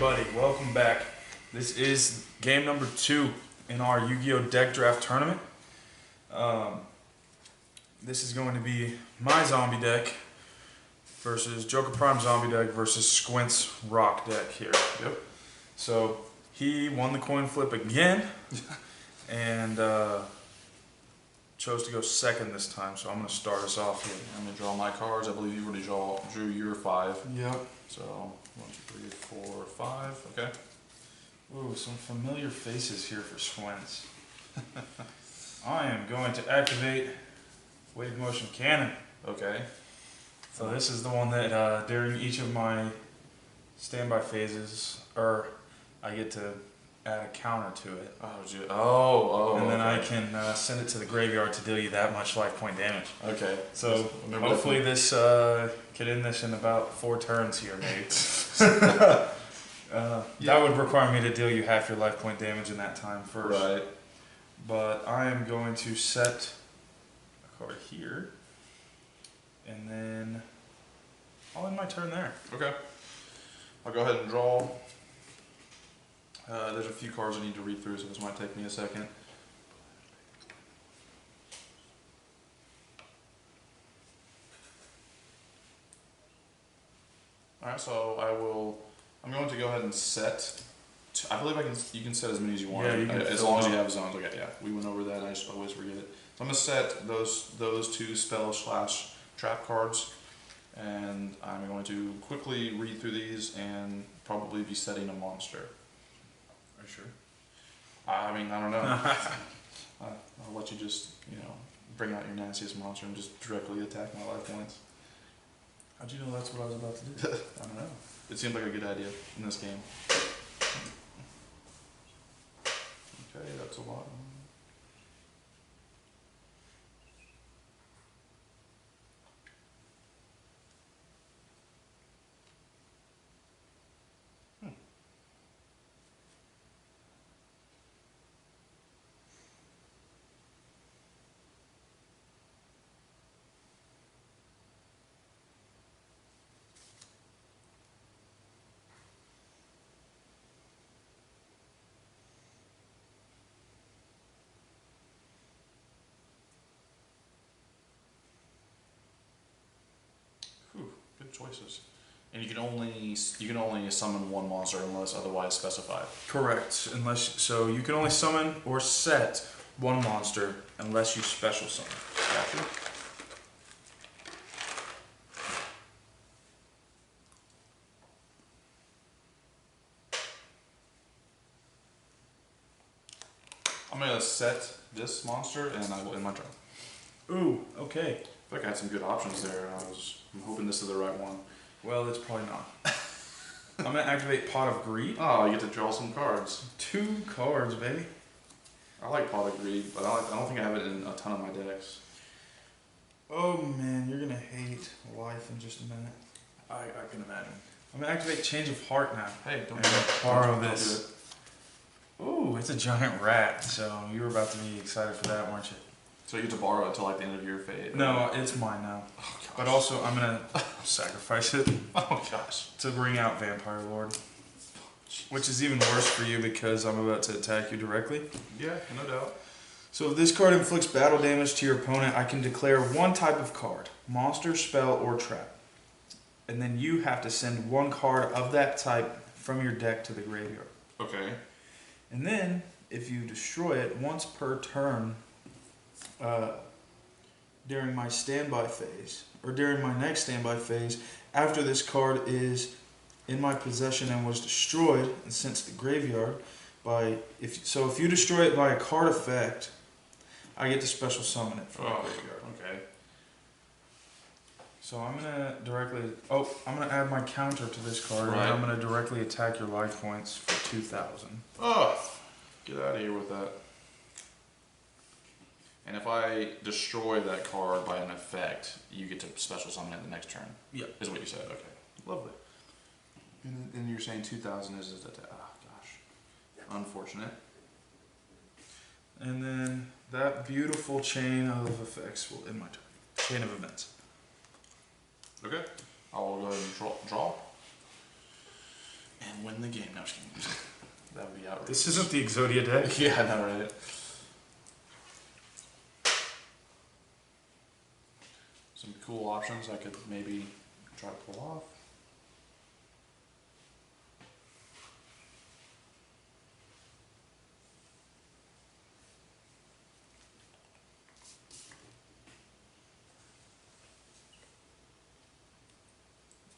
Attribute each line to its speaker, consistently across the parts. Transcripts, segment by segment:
Speaker 1: everybody, welcome back. This is game number 2 in our Yu-Gi-Oh! Deck Draft Tournament. This is going to be my zombie deck versus Joker Prime zombie deck versus Squintz rock deck here.
Speaker 2: Yep.
Speaker 1: So he won the coin flip again and chose to go second this time, so I'm going to start us off here.
Speaker 2: I'm going to draw my cards. I believe you already drew your 5.
Speaker 1: Yep.
Speaker 2: So 1, 2, 3, 4, 5. Okay.
Speaker 1: Ooh, some familiar faces here for Squintz. I am going to activate Wave Motion Cannon.
Speaker 2: Okay.
Speaker 1: So this is the one that during each of my standby phases, I get to add a counter to it. And then I can send it to the graveyard to deal you that much life point damage.
Speaker 2: Okay.
Speaker 1: So hopefully this could end this in about 4 turns here, maybe. That would require me to deal you half your life point damage in that time first.
Speaker 2: Right.
Speaker 1: But I am going to set a card here, and then I'll end my turn there.
Speaker 2: Okay. I'll go ahead and draw. There's a few cards I need to read through, so this might take me a second. Alright, so I'm going to go ahead and set. I believe you can set as many as you want.
Speaker 1: Yeah, you can
Speaker 2: as long as you have zones. Okay, yeah. We went over that, I just always forget it. So I'm going to set those 2 spell/trap cards, and I'm going to quickly read through these and probably be setting a monster.
Speaker 1: Are you sure?
Speaker 2: I mean, I don't know. I'll let you just, bring out your nastiest monster and just directly attack my life points.
Speaker 1: How'd you know that's what I was about to do?
Speaker 2: I don't know. It seemed like a good idea in this game. Okay, that's a lot. Good choices. And you can only summon 1 monster unless otherwise specified.
Speaker 1: Correct. So you can only summon or set 1 monster unless you special summon.
Speaker 2: Gotcha. I'm gonna set this monster and I will end my turn.
Speaker 1: Ooh, okay.
Speaker 2: I feel like I had some good options there. I'm hoping this is the right one.
Speaker 1: Well, it's probably not. I'm going to activate Pot of Greed.
Speaker 2: Oh, you get to draw some cards.
Speaker 1: 2 cards, baby.
Speaker 2: I like Pot of Greed, but I don't think I have it in a ton of my decks.
Speaker 1: Oh man, you're going to hate life in just a minute.
Speaker 2: I can imagine.
Speaker 1: I'm going to activate Change of Heart now.
Speaker 2: Hey, don't
Speaker 1: borrow this. Ooh, it's a giant rat, so you were about to be excited for that, weren't you?
Speaker 2: So you get to borrow it until like the end of your fate?
Speaker 1: No, it's mine now.
Speaker 2: Oh, gosh.
Speaker 1: But also, I'm going to sacrifice it.
Speaker 2: Oh gosh.
Speaker 1: To bring out Vampire Lord. Which is even worse for you because I'm about to attack you directly.
Speaker 2: Yeah, no doubt.
Speaker 1: So if this card inflicts battle damage to your opponent, I can declare 1 type of card. Monster, spell, or trap. And then you have to send 1 card of that type from your deck to the graveyard.
Speaker 2: Okay.
Speaker 1: And then, if you destroy it once per turn during my standby phase, or during my next standby phase, after this card is in my possession and was destroyed and sent to the graveyard, if you destroy it by a card effect, I get to special summon it from the graveyard.
Speaker 2: Okay.
Speaker 1: So I'm gonna add my counter to this card,
Speaker 2: right.
Speaker 1: And I'm gonna directly attack your life points for 2,000.
Speaker 2: Oh, get out of here with that. And if I destroy that card by an effect, you get to special summon it the next turn.
Speaker 1: Yep.
Speaker 2: Is what you said. Okay. Lovely. And you're saying 2,000 is that? Oh gosh. Unfortunate.
Speaker 1: And then that beautiful chain of effects will end my turn. Chain of events.
Speaker 2: Okay. I will go ahead and draw. and win the game. No, just kidding. That would be outrageous.
Speaker 1: This isn't the Exodia deck.
Speaker 2: Yeah, I know, right? Some cool options I could maybe try to pull off.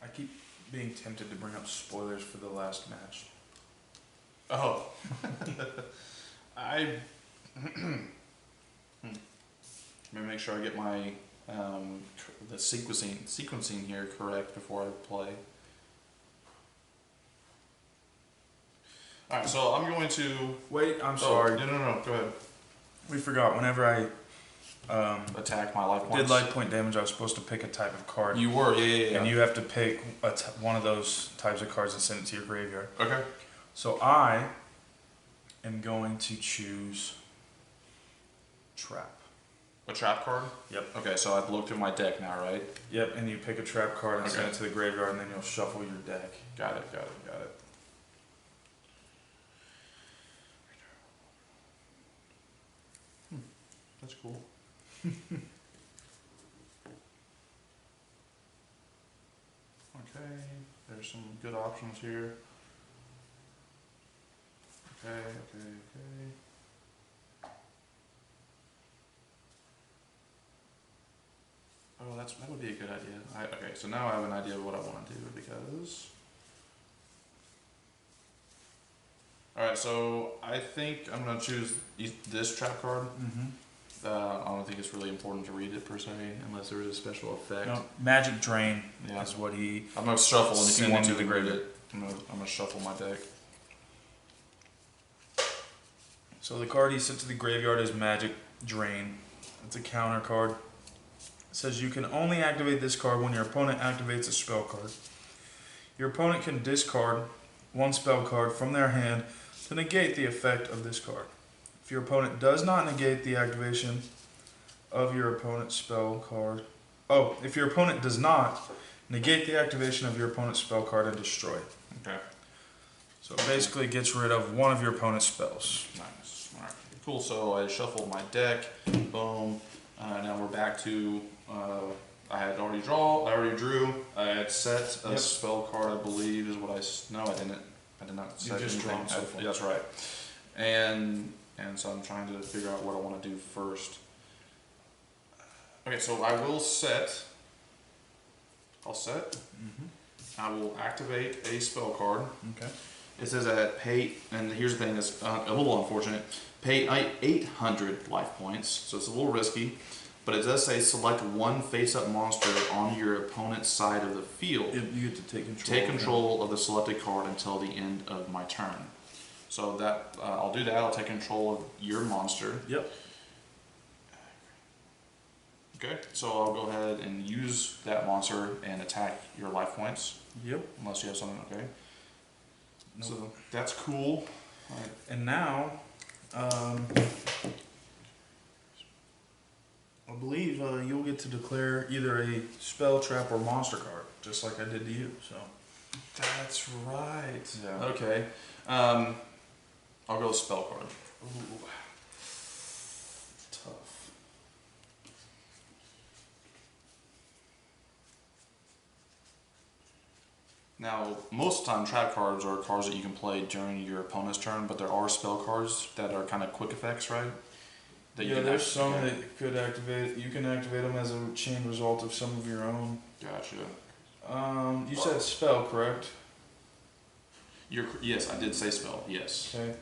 Speaker 1: I keep being tempted to bring up spoilers for the last match.
Speaker 2: Oh. I maybe make sure I get my the sequencing here correct before I play. Alright, so I'm going to
Speaker 1: Wait, I'm sorry.
Speaker 2: No, go ahead.
Speaker 1: We forgot. Whenever I
Speaker 2: Attack my life points.
Speaker 1: did life point damage, I was supposed to pick a type of card.
Speaker 2: You were, yeah.
Speaker 1: And you have to pick one of those types of cards and send it to your graveyard.
Speaker 2: Okay.
Speaker 1: So I am going to choose Trap.
Speaker 2: A trap card?
Speaker 1: Yep.
Speaker 2: Okay, so I've looked through my deck now, right?
Speaker 1: Yep, and you pick a trap card and send
Speaker 2: Okay.
Speaker 1: it to the graveyard, and then you'll shuffle your deck.
Speaker 2: Got it. That's cool. Okay, there's some good options here. Okay. Oh, that would be a good idea. Okay, so now I have an idea of what I want to do because. Alright, so I think I'm going to choose this trap card.
Speaker 1: Mm-hmm.
Speaker 2: I don't think it's really important to read it per se, unless there's a special effect.
Speaker 1: No, Magic Drain
Speaker 2: Yeah.
Speaker 1: is what he.
Speaker 2: I'm going to shuffle, and if
Speaker 1: Send
Speaker 2: you want
Speaker 1: it
Speaker 2: to
Speaker 1: to the
Speaker 2: read
Speaker 1: graveyard.
Speaker 2: it, I'm going to shuffle my deck.
Speaker 1: So the card he sent to the graveyard is Magic Drain. It's a counter card. It says you can only activate this card when your opponent activates a spell card. Your opponent can discard one spell card from their hand to negate the effect of this card. If your opponent does not negate the activation of your opponent's spell card... Oh, if your opponent does not negate the activation of your opponent's spell card and destroy it.
Speaker 2: Okay.
Speaker 1: So it basically gets rid of one of your opponent's spells.
Speaker 2: Nice. Alright. Cool, so I shuffled my deck. Boom. Now we're back to... I already drew. I had set a spell card, I believe, is what No, I didn't. I did not set
Speaker 1: just
Speaker 2: anything.
Speaker 1: drawn so far.
Speaker 2: That's right. And so I'm trying to figure out what I want to do first. Okay, so I will set. I'll set.
Speaker 1: Mm-hmm.
Speaker 2: I will activate a spell card.
Speaker 1: Okay.
Speaker 2: It says that pay, and here's the thing that's a little unfortunate, pay 800 life points, so it's a little risky, but it does say select one face-up monster on your opponent's side of the field.
Speaker 1: You get to take control.
Speaker 2: Take control of the selected card until the end of my turn. So that I'll do that. I'll take control of your monster.
Speaker 1: Yep.
Speaker 2: Okay, so I'll go ahead and use that monster and attack your life points.
Speaker 1: Yep.
Speaker 2: Unless you have something, okay?
Speaker 1: Nope.
Speaker 2: So that's cool. Alright.
Speaker 1: And now, I believe you'll get to declare either a spell, trap, or monster card, just like I did to you. So.
Speaker 2: That's right.
Speaker 1: Yeah.
Speaker 2: Okay. I'll go with spell card.
Speaker 1: Ooh. Tough.
Speaker 2: Now, most of the time, trap cards are cards that you can play during your opponent's turn, but there are spell cards that are kind of quick effects, right? That you
Speaker 1: Yeah,
Speaker 2: can
Speaker 1: there's
Speaker 2: act-
Speaker 1: some
Speaker 2: okay.
Speaker 1: that could activate. You can activate them as a chain result of some of your own.
Speaker 2: Gotcha.
Speaker 1: You said spell, correct?
Speaker 2: Yes, I did say spell. Yes.
Speaker 1: Okay.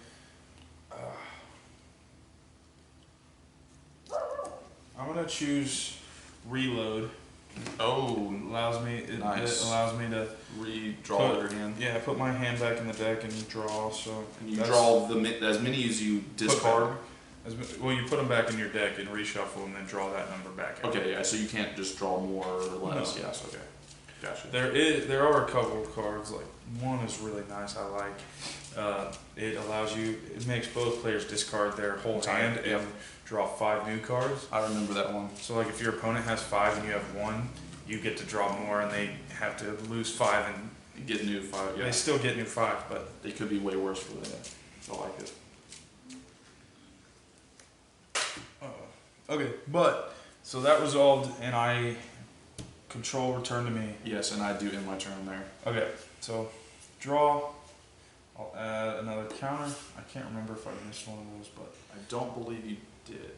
Speaker 1: I'm gonna choose reload.
Speaker 2: Oh,
Speaker 1: Allows me. It
Speaker 2: Nice.
Speaker 1: allows me to.
Speaker 2: redraw your hand.
Speaker 1: Yeah, put my hand back in the deck and draw. So.
Speaker 2: And you
Speaker 1: that's-
Speaker 2: draw as many as you discard.
Speaker 1: Well, you put them back in your deck and reshuffle, and then draw that number back.
Speaker 2: Okay, yeah. So you can't just draw more or less.
Speaker 1: No.
Speaker 2: Yes. Okay. Gotcha.
Speaker 1: There are a couple of cards. Like one is really nice. I like. It allows you. It makes both players discard their whole hand
Speaker 2: Yep.
Speaker 1: and draw 5 new cards.
Speaker 2: I remember that one.
Speaker 1: So like if your opponent has 5 and you have 1, you get to draw more, and they have to lose 5 and
Speaker 2: Get new 5, yeah.
Speaker 1: They still get new 5, but
Speaker 2: They could be way worse for that. I like it.
Speaker 1: okay. But so that resolved, and control returned to me.
Speaker 2: Yes, and I do end my turn there.
Speaker 1: Okay, so draw. I'll add another counter. I can't remember if I missed one of those, but
Speaker 2: I don't believe you did.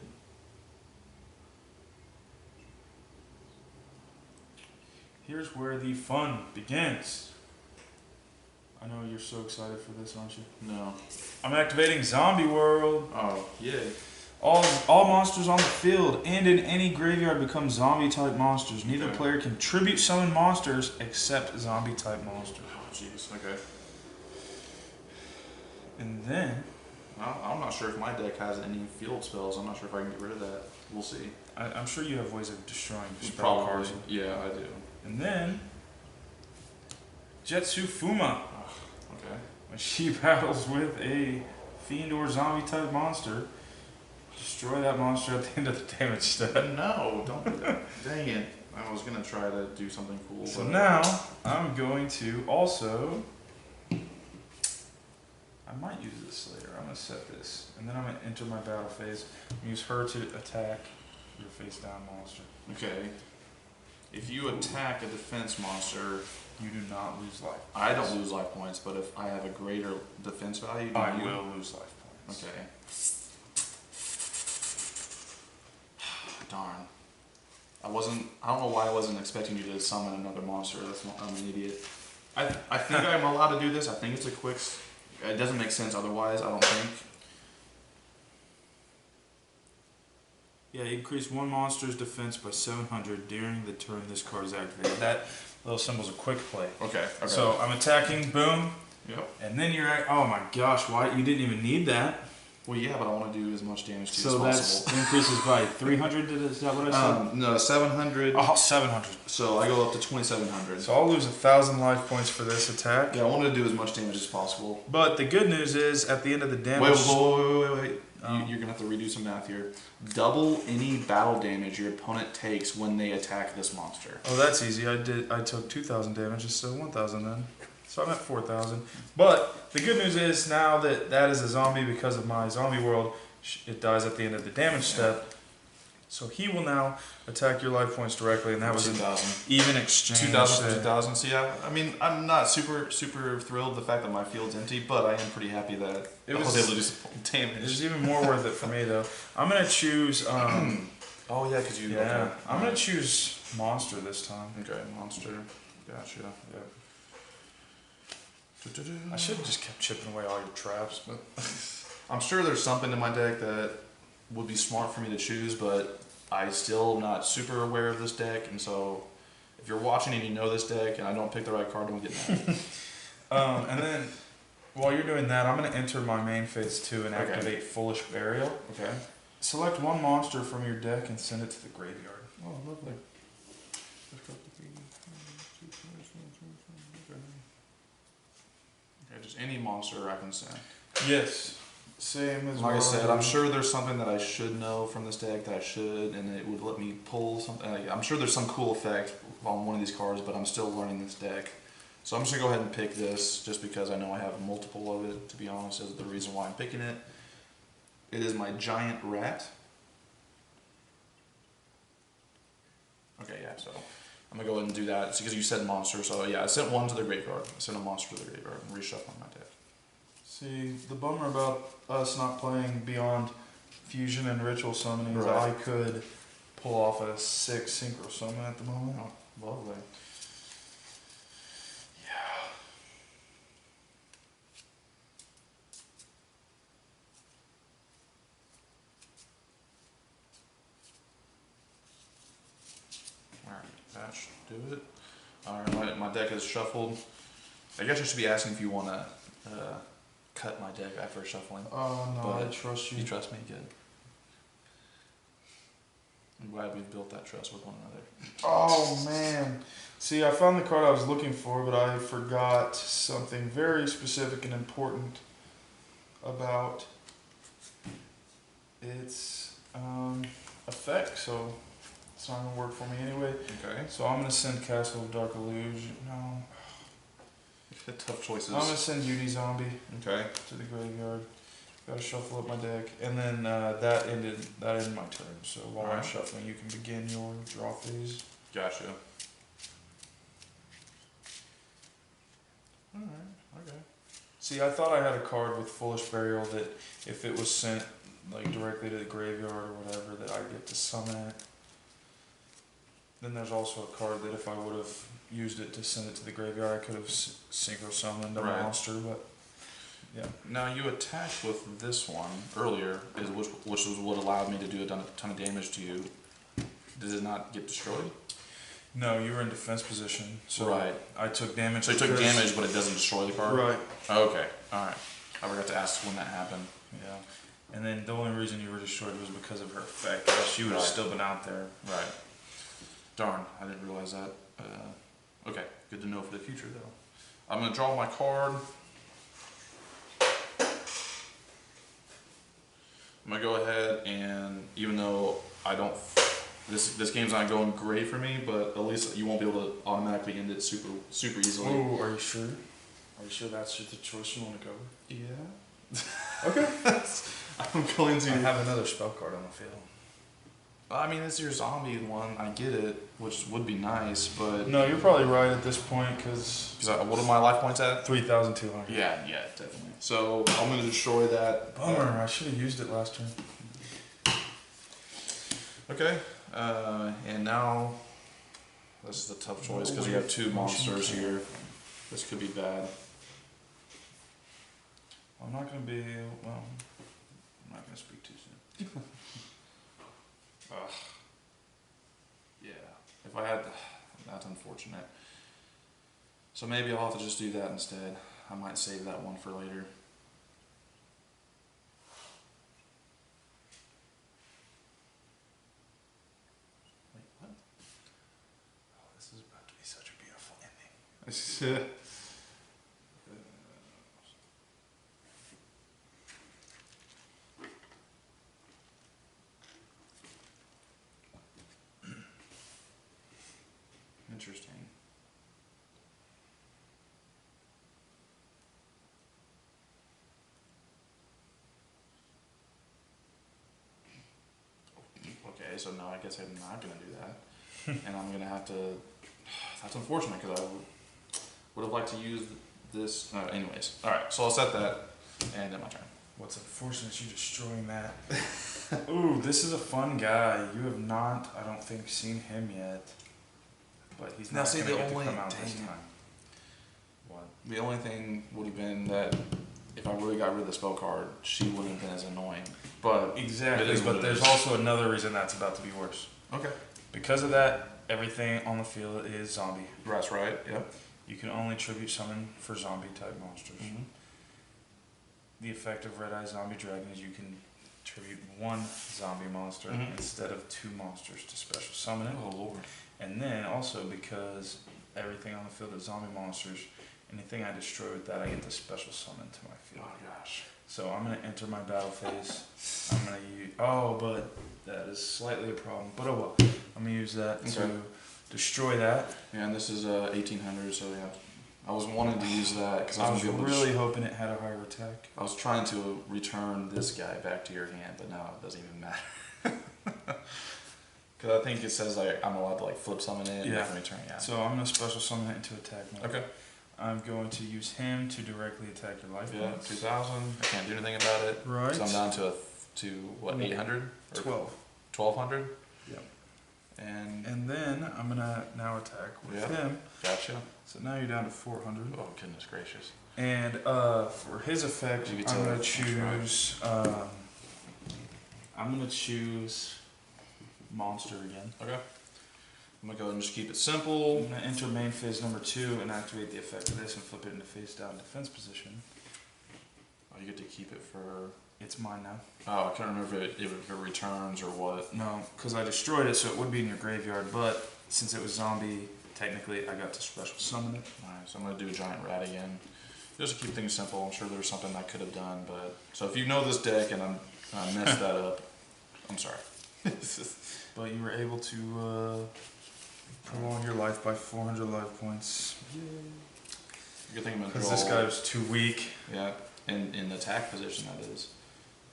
Speaker 1: here's where the fun begins. I know you're so excited for this, aren't you?
Speaker 2: No.
Speaker 1: I'm activating Zombie World.
Speaker 2: Oh, yay.
Speaker 1: All monsters on the field and in any graveyard become zombie-type monsters. Neither
Speaker 2: Okay.
Speaker 1: player can tribute summon monsters except zombie-type monsters.
Speaker 2: Oh, jeez. Okay.
Speaker 1: And then,
Speaker 2: I'm not sure if my deck has any field spells. I'm not sure if I can get rid of that. We'll see.
Speaker 1: I'm sure you have ways of destroying spell
Speaker 2: Probably.
Speaker 1: cards.
Speaker 2: Yeah, I do.
Speaker 1: And then, Jetsu Fuma.
Speaker 2: Okay.
Speaker 1: When she battles with a fiend or zombie-type monster, destroy that monster at the end of the damage step.
Speaker 2: No, don't do that. Dang it. I was going to try to do something cool.
Speaker 1: So
Speaker 2: but
Speaker 1: now, I'm going to also... I might use this later. I'm going to set this. And then I'm going to enter my battle phase. And use her to attack your face-down monster.
Speaker 2: Okay. If you attack a defense monster,
Speaker 1: You do not lose life.
Speaker 2: I don't lose life points, but if I have a greater defense value, do
Speaker 1: I
Speaker 2: you?
Speaker 1: will lose life points.
Speaker 2: Okay. Darn. I don't know why I wasn't expecting you to summon another monster. I'm an idiot. I think I'm allowed to do this. I think it's a quick... It doesn't make sense otherwise, I don't think.
Speaker 1: Yeah, you increase one monster's defense by 700 during the turn this card is activated. That little symbol's a quick play.
Speaker 2: Okay.
Speaker 1: So I'm attacking, boom,
Speaker 2: Yep.
Speaker 1: and then oh my gosh, why you didn't even need that?
Speaker 2: Well, yeah, but I want to do as much damage to you
Speaker 1: So
Speaker 2: as
Speaker 1: that's
Speaker 2: possible.
Speaker 1: increases by 300. Is that what I said?
Speaker 2: No, 700.
Speaker 1: Oh, 700.
Speaker 2: So I go up to 2,700.
Speaker 1: So I'll lose 1,000 life points for this attack.
Speaker 2: Yeah, I want to do as much damage as possible.
Speaker 1: But the good news is, at the end of the damage...
Speaker 2: Wait. You're going to have to redo some math here. Double any battle damage your opponent takes when they attack this monster.
Speaker 1: Oh, that's easy. I took 2,000 damage, so 1,000 then. So I'm at 4,000. But the good news is, now that is a zombie because of my Zombie World, it dies at the end of the damage step. So he will now attack your life points directly, and that was
Speaker 2: 2,000.
Speaker 1: an even exchange.
Speaker 2: 2,000 to 2,000. So yeah, I mean, I'm not super thrilled the fact that my field's empty, but I am pretty happy that I was able to do some damage.
Speaker 1: It was even more worth it for me, though. I'm going to choose...
Speaker 2: oh yeah, because you...
Speaker 1: Yeah,
Speaker 2: okay.
Speaker 1: I'm going to choose Monster this time.
Speaker 2: Okay, monster. Gotcha.
Speaker 1: Yeah. I should have just kept chipping away all your traps, but...
Speaker 2: I'm sure there's something in my deck that would be smart for me to choose, but I still am not super aware of this deck, and so if you're watching and you know this deck and I don't pick the right card, don't get mad.
Speaker 1: And then, while you're doing that, I'm going to enter my main phase 2 and
Speaker 2: Okay.
Speaker 1: activate Foolish Burial.
Speaker 2: Okay.
Speaker 1: Select one monster from your deck and send it to the graveyard.
Speaker 2: Oh, lovely. Okay, just any monster I can send.
Speaker 1: Yes. Same as
Speaker 2: Like I said, I'm sure there's something that I should know from this deck that I should, and it would let me pull something. I'm sure there's some cool effect on one of these cards, but I'm still learning this deck. So I'm just going to go ahead and pick this, just because I know I have multiple of it, to be honest, is the reason why I'm picking it. It is my Giant Rat. Okay, yeah, so I'm going to go ahead and do that. It's because you said monster, so yeah, I sent one to the graveyard. I sent a monster to the graveyard and reshuffling my deck.
Speaker 1: See, the bummer about us not playing beyond fusion and ritual summoning is
Speaker 2: Right.
Speaker 1: I could pull off a 6 synchro summon at the moment.
Speaker 2: Oh, lovely.
Speaker 1: Yeah.
Speaker 2: Alright, that should do it. Alright, my deck is shuffled. I guess I should be asking if you want to cut my deck after shuffling.
Speaker 1: Oh, no, I
Speaker 2: But
Speaker 1: trust you.
Speaker 2: You trust me? Good. I'm glad we've built that trust with one another.
Speaker 1: Oh, man. See, I found the card I was looking for, but I forgot something very specific and important about its effect, so it's not going to work for me anyway.
Speaker 2: Okay.
Speaker 1: So I'm going to send Castle of Dark Illusion. No.
Speaker 2: Tough choices.
Speaker 1: I'm gonna send Judy Zombie
Speaker 2: Okay.
Speaker 1: to the graveyard. Gotta shuffle up my deck, and then that ended my turn. So while I'm
Speaker 2: Alright.
Speaker 1: shuffling, you can begin your draw phase.
Speaker 2: Gotcha. Alright, okay.
Speaker 1: See, I thought I had a card with Foolish Burial that if it was sent like directly to the graveyard or whatever, that I get to summon it. Then there's also a card that if I would have used it to send it to the graveyard, I could have synchro summoned a
Speaker 2: Right.
Speaker 1: monster, but yeah.
Speaker 2: Now you attacked with this one earlier, which was what allowed me to do a ton of damage to you. Did it not get destroyed?
Speaker 1: No, you were in defense position, so
Speaker 2: Right.
Speaker 1: I took damage.
Speaker 2: So you took damage, but it doesn't destroy the card?
Speaker 1: Right.
Speaker 2: Okay, alright. I forgot to ask when that happened.
Speaker 1: Yeah. And then the only reason you were destroyed was because of her effect, or else she would have
Speaker 2: Right.
Speaker 1: still been out there.
Speaker 2: Right. Darn, I didn't realize that. Okay, good to know for the future though. I'm gonna draw my card. I'm gonna go ahead and, even though I don't, this game's not going great for me, but at least you won't be able to automatically end it super easily.
Speaker 1: Oh, are you sure? Are you sure that's the choice you want to go with?
Speaker 2: Yeah.
Speaker 1: Okay.
Speaker 2: I'm going
Speaker 1: I
Speaker 2: to.
Speaker 1: have another spell card on the field.
Speaker 2: I mean, it's your zombie one. I get it, which would be nice, but
Speaker 1: No, you're probably right at this point, because
Speaker 2: what are my life points at?
Speaker 1: 3,200.
Speaker 2: Yeah, definitely. So I'm gonna destroy that.
Speaker 1: Bummer, I should have used it last turn.
Speaker 2: Okay, and now this is a tough choice because we have two monsters here. This could be bad.
Speaker 1: I'm not going to be, well, I'm not going to speak too soon.
Speaker 2: Ugh. Yeah, if I had, that's unfortunate. So maybe I'll have to just do that instead. I might save that one for later. Wait, what?
Speaker 1: Oh, this is about to be such a beautiful ending.
Speaker 2: Interesting. Okay, so now I guess I'm not gonna do that, and I'm gonna have to. That's unfortunate because I would have liked to use this. Anyways, all right. So I'll set that, and then my turn.
Speaker 1: What's unfortunate is you destroying that. Ooh, this is a fun guy. You have not, I don't think, seen him yet. But he's
Speaker 2: Now,
Speaker 1: not
Speaker 2: see,
Speaker 1: going to
Speaker 2: the
Speaker 1: get to
Speaker 2: only-
Speaker 1: come out this
Speaker 2: dang.
Speaker 1: time. What?
Speaker 2: The only thing would have been that if I really got rid of the spell card, she wouldn't have been as annoying. But
Speaker 1: Exactly,
Speaker 2: it is what
Speaker 1: but
Speaker 2: it
Speaker 1: there's
Speaker 2: is.
Speaker 1: also another reason that's about to be worse.
Speaker 2: Okay,
Speaker 1: Because of that, everything on the field is zombie.
Speaker 2: that's right. Yep.
Speaker 1: You can only tribute summon for zombie type monsters.
Speaker 2: Mm-hmm.
Speaker 1: The effect of Red Eye Zombie Dragon is you can tribute one zombie monster
Speaker 2: Mhm.
Speaker 1: instead of two monsters to special summon it.
Speaker 2: Oh lord.
Speaker 1: And then also because everything on the field is zombie monsters, anything I destroy with that I get to special summon to my field.
Speaker 2: Oh gosh.
Speaker 1: So I'm going to enter my battle phase. I'm going to use, oh, but that is slightly a problem. But oh well. I'm going to use that
Speaker 2: Okay.
Speaker 1: to destroy that.
Speaker 2: Yeah, and this is 1800, so yeah. I was wanting to use that because
Speaker 1: I was
Speaker 2: gonna be able to
Speaker 1: really hoping it had a higher attack.
Speaker 2: I was trying to return this guy back to your hand, but now it doesn't even matter. Because I think it says like I'm allowed to like flip summon it and
Speaker 1: Yeah.
Speaker 2: then return. Yeah.
Speaker 1: So I'm going to special summon it into attack mode.
Speaker 2: Okay.
Speaker 1: I'm going to use him to directly attack your life
Speaker 2: Yeah.
Speaker 1: points.
Speaker 2: 2000. I can't do anything about it.
Speaker 1: Right.
Speaker 2: So I'm down to what, 800 or
Speaker 1: 12.
Speaker 2: 1200.
Speaker 1: Yep.
Speaker 2: And
Speaker 1: And then I'm going to now attack with
Speaker 2: Yeah.
Speaker 1: him.
Speaker 2: gotcha.
Speaker 1: So now you're down to 400.
Speaker 2: Oh goodness gracious.
Speaker 1: And for his effect,
Speaker 2: You get
Speaker 1: I'm
Speaker 2: to-
Speaker 1: going to choose. I'm going to choose monster again.
Speaker 2: Okay. I'm gonna go ahead and just keep it simple.
Speaker 1: I'm going to enter main phase number 2 and activate the effect of this and flip it into face down defense position.
Speaker 2: Oh, you get to keep it for.
Speaker 1: It's mine now.
Speaker 2: Oh, I can't remember if it returns or what.
Speaker 1: No, because I destroyed it, so it would be in your graveyard. But since it was zombie, technically I got to special summon it.
Speaker 2: Alright, so I'm gonna do a giant rat again. Just to keep things simple. I'm sure there's something I could have done, but so if you know this deck and I messed that up, I'm sorry.
Speaker 1: But you were able to prolong your life by 400 life points.
Speaker 2: Good thing I'm gonna draw.
Speaker 1: Because this guy was too weak.
Speaker 2: Yeah, in attack position that is.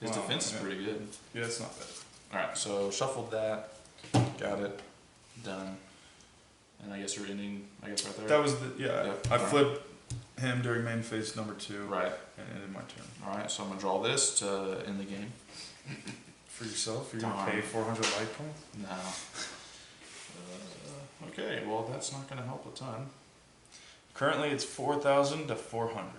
Speaker 2: His defense is pretty good.
Speaker 1: Yeah, it's not bad.
Speaker 2: Alright, so shuffled that. Got it. Done. And I guess you're ending, I guess, right there?
Speaker 1: That was I
Speaker 2: Alright.
Speaker 1: flipped him during main phase number 2.
Speaker 2: Right.
Speaker 1: And ended my turn.
Speaker 2: Alright, so I'm gonna draw this to end the game.
Speaker 1: For yourself? You're going to pay 400 life points?
Speaker 2: No. Okay, well, that's not gonna help a ton.
Speaker 1: Currently, it's 4,000 to 400.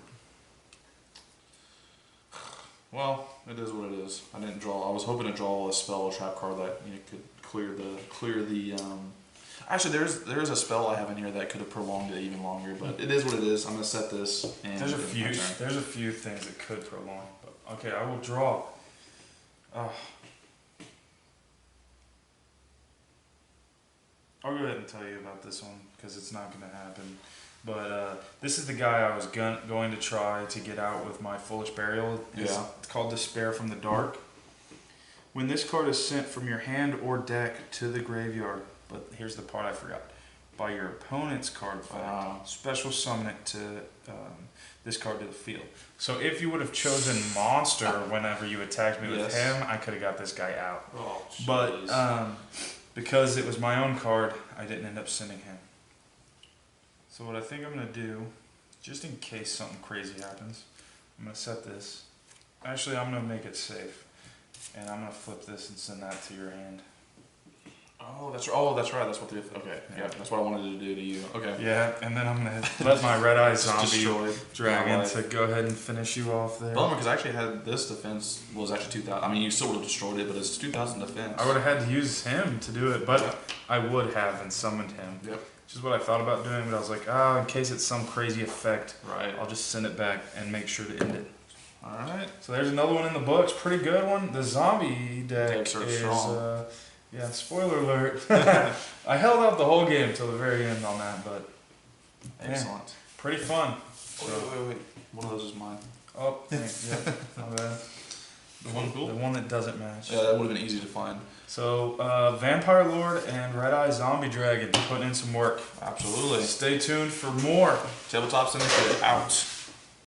Speaker 2: Well, it is what it is. I didn't draw. I was hoping to draw a spell or trap card that could clear the. Actually, there's a spell I have in here that could have prolonged it even longer, but it is what it is. I'm gonna set this. And
Speaker 1: There's a few things that could prolong. But okay, I will draw. I'll go ahead and tell you about this one because it's not going to happen. But this is the guy I was going to try to get out with my Foolish Burial. It's called Despair from the Dark. When this card is sent from your hand or deck to the graveyard, but here's the part I forgot, by your opponent's card effect, special summon it to this card to the field. So if you would have chosen Monster whenever you attacked me with him, I could have got this guy out.
Speaker 2: Oh,
Speaker 1: but because it was my own card, I didn't end up sending him. So what I think I'm going to do, just in case something crazy happens, I'm going to set this. Actually, I'm going to make it safe. And I'm going to flip this and send that to your hand.
Speaker 2: Oh, that's right. Oh, that's right. That's what the okay. Yeah, that's what I wanted to do to you. Okay.
Speaker 1: Yeah, and then I'm going to let my red-eye zombie dragon to go ahead and finish you off there.
Speaker 2: Bummer, because I actually had this defense was actually 2,000. I mean, you still would have destroyed it, but it's 2,000 defense.
Speaker 1: I would have had to use him to do it, but I would have and summoned him.
Speaker 2: Yep.
Speaker 1: Which is what I thought about doing, but I was like, in case it's some crazy effect,
Speaker 2: right,
Speaker 1: I'll just send it back and make sure to end it.
Speaker 2: Alright.
Speaker 1: So there's another one in the books, pretty good one. The zombie deck is
Speaker 2: strong.
Speaker 1: Yeah, spoiler alert. I held out the whole game till the very end on that, but
Speaker 2: excellent.
Speaker 1: Pretty fun.
Speaker 2: So, wait. One of those is mine.
Speaker 1: Oh, thanks. Yeah, my bad.
Speaker 2: The one cool?
Speaker 1: The one that doesn't match.
Speaker 2: Yeah, that would have been easy to find.
Speaker 1: So, Vampire Lord and Red-Eye Zombie Dragon putting in some work.
Speaker 2: Absolutely.
Speaker 1: Stay tuned for more.
Speaker 2: Tabletop Syndicate out.